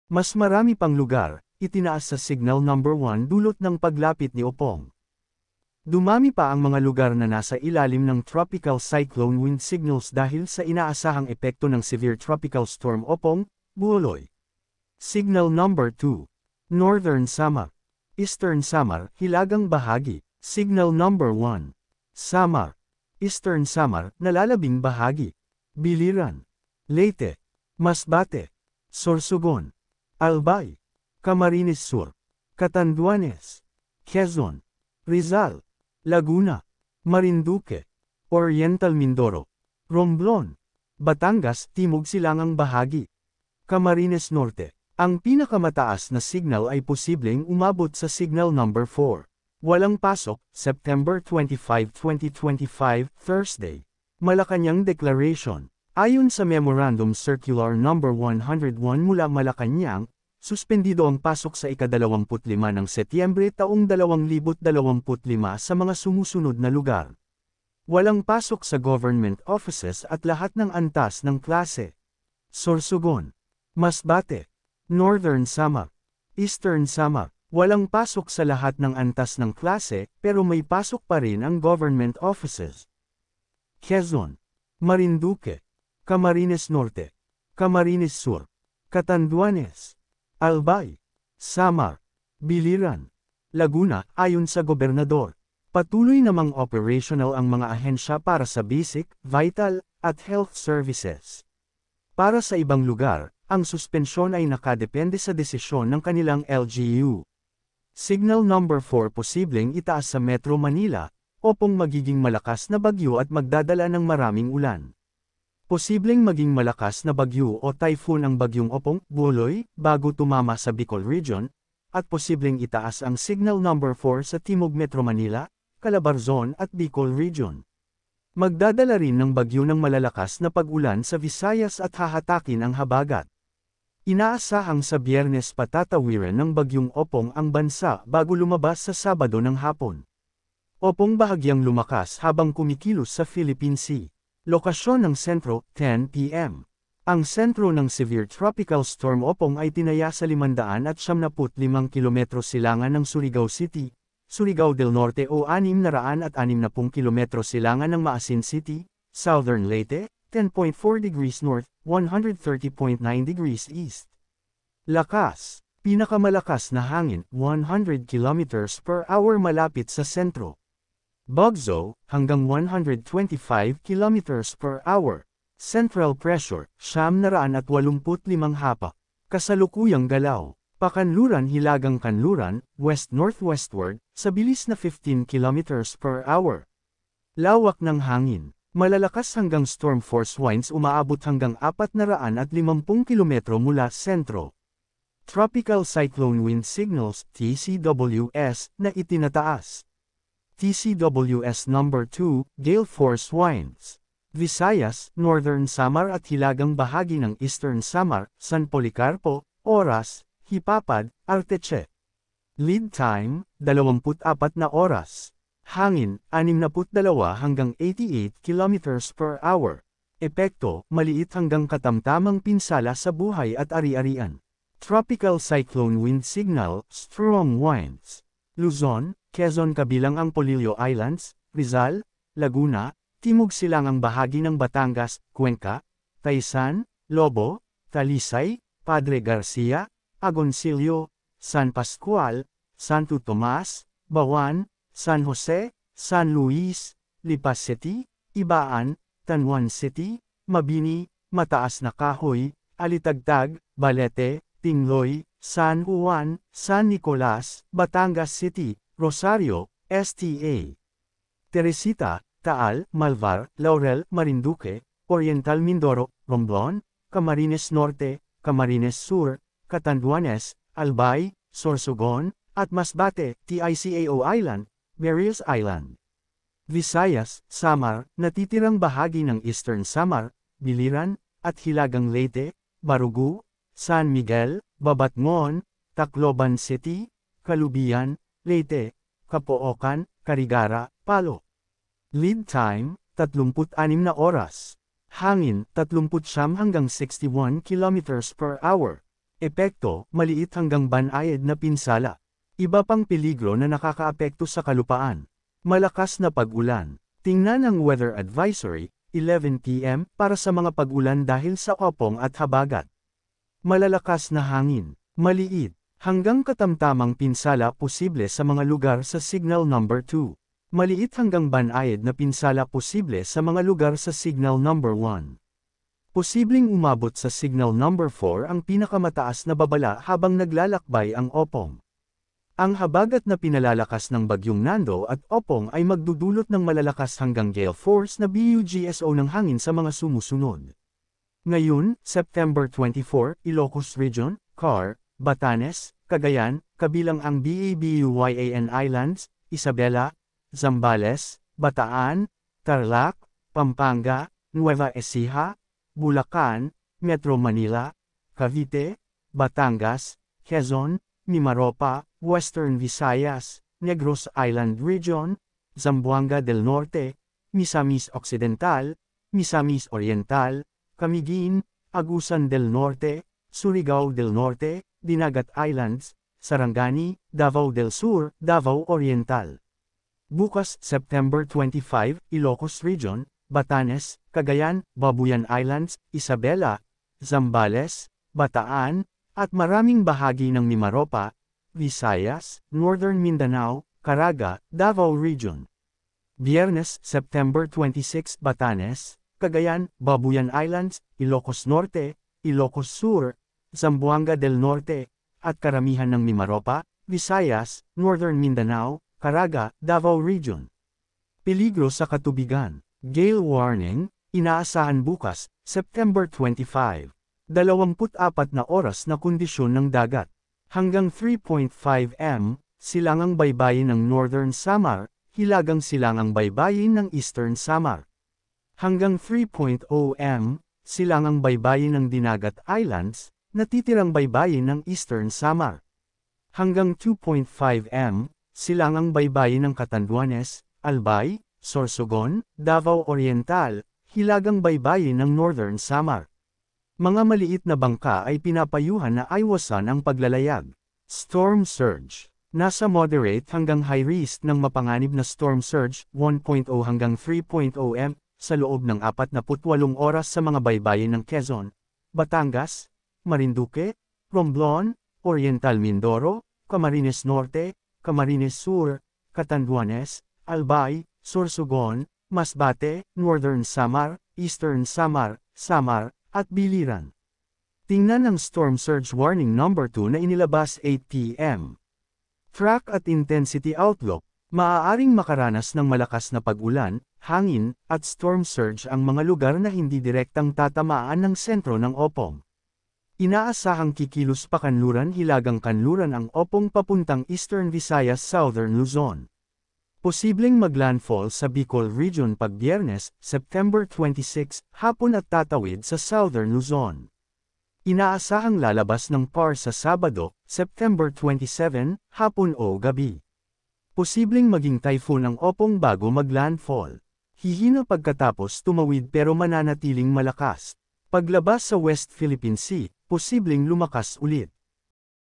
Mas marami pang lugar, itinaas sa Signal Number 1 dulot ng paglapit ni Opong. Dumami pa ang mga lugar na nasa ilalim ng tropical cyclone wind signals dahil sa inaasahang epekto ng severe tropical storm Opong, Buoloy. Signal Number 2. Northern Samar. Eastern Samar, hilagang bahagi. Signal Number 1. Samar. Eastern Samar, nalalabing bahagi. Biliran. Leyte. Masbate. Sorsogon. Albay. Camarines Sur. Catanduanes. Quezon. Rizal. Laguna. Marinduque. Oriental Mindoro. Romblon. Batangas, Timog Silangang bahagi. Camarines Norte. Ang pinakamataas na signal ay posibleng umabot sa Signal Number 4. Walang pasok, September 25, 2025, Thursday. Malacanang Declaration. Ayon sa Memorandum Circular No. 101 mula Malacanang, suspendido ang pasok sa ika-25 ng Setyembre taong 2025 sa mga sumusunod na lugar. Walang pasok sa government offices at lahat ng antas ng klase. Sorsogon. Masbate. Northern Samar. Eastern Samar. Walang pasok sa lahat ng antas ng klase pero may pasok pa rin ang government offices. Quezon. Marinduque. Camarines Norte. Camarines Sur. Catanduanes. Albay. Samar. Biliran. Laguna, ayon sa gobernador. Patuloy namang operational ang mga ahensya para sa basic, vital, at health services. Para sa ibang lugar, ang suspensyon ay nakadepende sa desisyon ng kanilang LGU. Signal Number 4 posibleng itaas sa Metro Manila, Opong magiging malakas na bagyo at magdadala ng maraming ulan. Posibleng maging malakas na bagyo o typhoon ang bagyong Opong, Buoloy, bago tumama sa Bicol Region, at posibleng itaas ang Signal Number 4 sa Timog Metro Manila, Calabarzon at Bicol Region. Magdadala rin ng bagyo ng malalakas na pag-ulan sa Visayas at hahatakin ang habagat. Inaasahang sa Biyernes patatawiran ng bagyong Opong ang bansa bago lumabas sa Sabado ng hapon. Opong bahagyang lumakas habang kumikilos sa Philippine Sea. Lokasyon ng sentro, 10 p.m. Ang sentro ng Severe Tropical Storm Opong ay tinaya sa 575 km silangan ng Surigao City, Surigao del Norte o 660 km silangan ng Maasin City, Southern Leyte, 10.4 degrees north, 130.9 degrees east. Lakas. Pinakamalakas na hangin, 100 km per hour malapit sa sentro. Bugso, hanggang 125 km per hour. Central pressure, 985 hapak. Kasalukuyang galaw. Pakanluran hilagang kanluran, west-northwestward, sa bilis na 15 km per hour. Lawak ng hangin. Malalakas hanggang storm force winds umaabot hanggang 450 km mula sentro. Tropical Cyclone Wind Signals, TCWS, na itinataas. TCWS number 2, Gale Force Winds. Visayas, Northern Samar at hilagang bahagi ng Eastern Samar, San Policarpo, Oras, Hipapad, Arteche. Lead time, 24 na oras. Hangin, 62 hanggang 88 km per hour. Epekto, maliit hanggang katamtamang pinsala sa buhay at ari-arian. Tropical Cyclone Wind Signal, Strong Winds. Luzon, Quezon kabilang ang Polillo Islands, Rizal, Laguna, Timog Silangang bahagi ng Batangas, Cuenca, Taysan, Lobo, Talisay, Padre Garcia, Agoncillo, San Pascual, Santo Tomas, Bawan, San Jose, San Luis, Lipas City, Ibaan, Tanwan City, Mabini, Mataas na Kahoy, Alitagtag, Balete, Tingloy, San Juan, San Nicolas, Batangas City, Rosario, STA. Teresita, Taal, Malvar, Laurel, Marinduque, Oriental Mindoro, Romblon, Camarines Norte, Camarines Sur, Catanduanes, Albay, Sorsogon, at Masbate, Ticao Island, Marias Island. Visayas, Samar, natitirang bahagi ng Eastern Samar, Biliran, at hilagang Leyte, Barugu, San Miguel, Babatngon, Tacloban City, Calubian, Leyte, Capoocan, Carigara, Palo. Lead time, 36 na oras. Hangin, 39 hanggang 61 km per hour. Epekto, maliit hanggang banayad na pinsala. Iba pang peligro na nakakaapekto sa kalupaan. Malakas na pag-ulan. Tingnan ang weather advisory, 11 p.m. para sa mga pag-ulan dahil sa Opong at habagat. Malalakas na hangin. Maliit, hanggang katamtamang pinsala posible sa mga lugar sa signal number 2. Maliit hanggang banayad na pinsala posible sa mga lugar sa signal number 1. Posibleng umabot sa signal number 4 ang pinakamataas na babala habang naglalakbay ang Opong. Ang habagat na pinalalakas ng Bagyong Nando at Opong ay magdudulot ng malalakas hanggang gale force na BUGSO ng hangin sa mga sumusunod. Ngayon, September 24, Ilocos Region, CAR, Batanes, Cagayan, kabilang ang BABUYAN Islands, Isabela, Zambales, Bataan, Tarlac, Pampanga, Nueva Ecija, Bulacan, Metro Manila, Cavite, Batangas, Quezon, Mimaropa, Western Visayas, Negros Island Region, Zamboanga del Norte, Misamis Occidental, Misamis Oriental, Camiguin, Agusan del Norte, Surigao del Norte, Dinagat Islands, Sarangani, Davao del Sur, Davao Oriental. Bukas, September 25, Ilocos Region, Batanes, Cagayan, Babuyan Islands, Isabela, Zambales, Bataan, at maraming bahagi ng Mimaropa, Visayas, Northern Mindanao, Caraga, Davao Region. Biyernes, September 26, Batanes, Cagayan, Babuyan Islands, Ilocos Norte, Ilocos Sur, Zamboanga del Norte, at karamihan ng Mimaropa, Visayas, Northern Mindanao, Caraga, Davao Region. Peligro sa katubigan. Gale warning, inaasahan bukas, September 25. 24 na oras na kondisyon ng dagat. Hanggang 3.5 m, silangang baybayin ng Northern Samar, hilagang silangang baybayin ng Eastern Samar. Hanggang 3.0 m, silangang baybayin ng Dinagat Islands, natitirang baybayin ng Eastern Samar. Hanggang 2.5 m, silangang baybayin ng Catanduanes, Albay, Sorsogon, Davao Oriental, hilagang baybayin ng Northern Samar. Mga maliit na bangka ay pinapayuhan na iwasan ang paglalayag. Storm surge. Nasa moderate hanggang high risk ng mapanganib na storm surge, 1.0 hanggang 3.0 m, sa loob ng 48 oras sa mga baybayin ng Quezon, Batangas, Marinduque, Romblon, Oriental Mindoro, Camarines Norte, Camarines Sur, Catanduanes, Albay, Sorsogon, Masbate, Northern Samar, Eastern Samar, Samar, at Biliran. Tingnan ang storm surge warning number 2 na inilabas 8 p.m. Track at intensity outlook. Maaaring makaranas ng malakas na pag-ulan, hangin, at storm surge ang mga lugar na hindi direktang tatamaan ng sentro ng Opong. Inaasahang kikilos pa kanluran hilagang kanluran ang Opong papuntang Eastern Visayas Southern Luzon. Posibleng maglandfall sa Bicol Region pag Biyernes, September 26, hapon at tatawid sa Southern Luzon. Inaasahang lalabas ng PAR sa Sabado, September 27, hapon o gabi. Posibleng maging typhoon ang Opong bago maglandfall. Hihina pagkatapos tumawid pero mananatiling malakas. Paglabas sa West Philippine Sea, posibleng lumakas ulit.